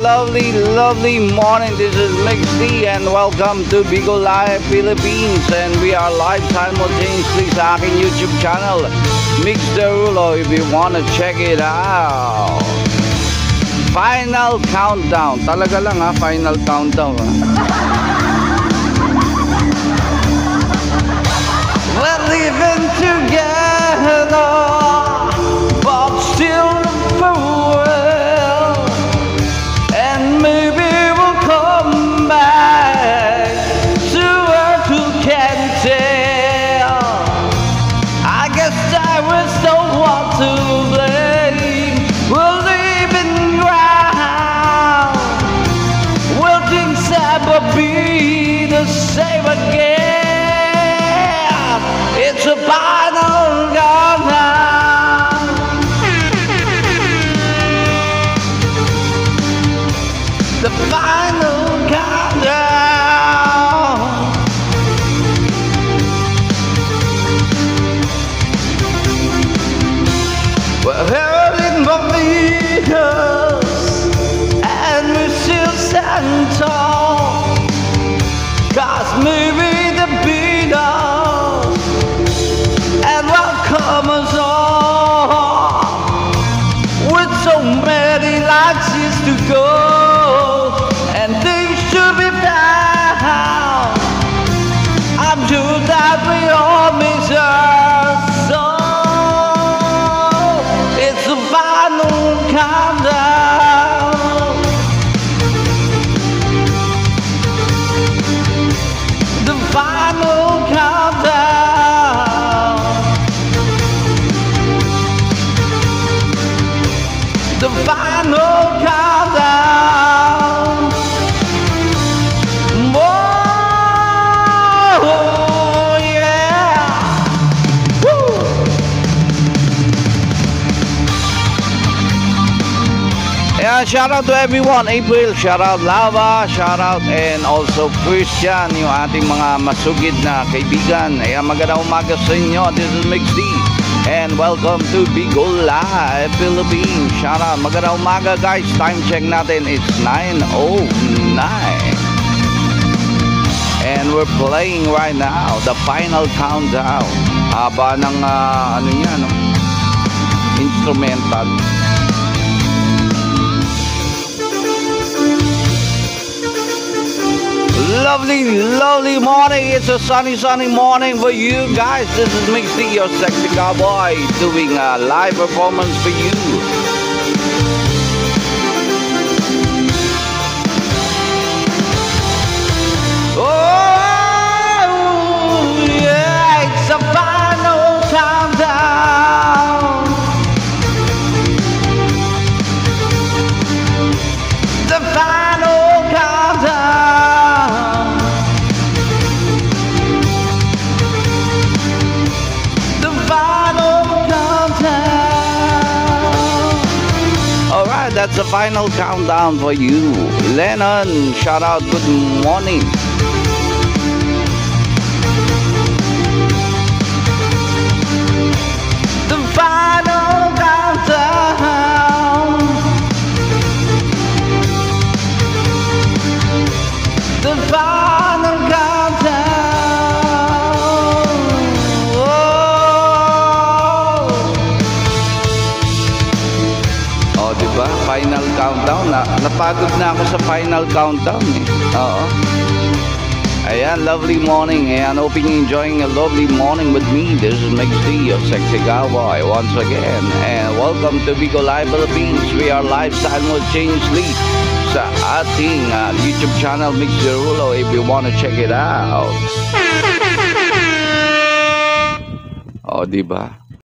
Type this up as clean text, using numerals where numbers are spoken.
Lovely morning. This is Mix D and welcome to Bigo Live Philippines, and we are live simultaneously sa aking YouTube channel, Mix Derulo, if you wanna check it out. Final countdown. Talaga lang ha, final countdown ha. We're living together, but still farewell. And maybe we'll come back to earth, who can tell. I guess I was the one to blame. We're leaving ground. Will things ever be the same again? It's a final countdown. The final countdown. We're heading for leaders, and we still stand tall. 'Cause maybe the Beatles and welcome us all, with so many lives to go, and things should be found. I'm sure that we all miss our soul. It's the final countdown. The final countdown. The final countdown. Oh, yeah. Woo. Yeah, shout out to everyone. April, shout out Lava, shout out, and also Christian, yung ating mga masugid na kaibigan. Ayan, magandang umaga sa inyo. This is Mix D. And welcome to Bigo Live Philippines. Shout out, magandang umaga guys. Time check natin, it's 9:09. And we're playing right now the final countdown. Haba ng ano niya, no? Instrumental. Lovely morning. It's a sunny morning for you guys. This is Mix D, your sexy cowboy, doing a live performance for you. Oh, yeah, it's a final countdown. The final countdown. The final countdown. Alright, that's the final countdown for you. Lennon, shout out, good morning. The final countdown. The final countdown. Oh, diba? Final countdown. Napagod na ako sa final countdown eh. Oo. Ayan, lovely morning. Ayan, hoping you're enjoying a lovely morning with me. This is Mix D, your sexy cowboy, once again. And welcome to Bigo Live Philippines. We are live simultaneously sa ating YouTube channel, Mix Derulo, if you wanna check it out. Oh, diba?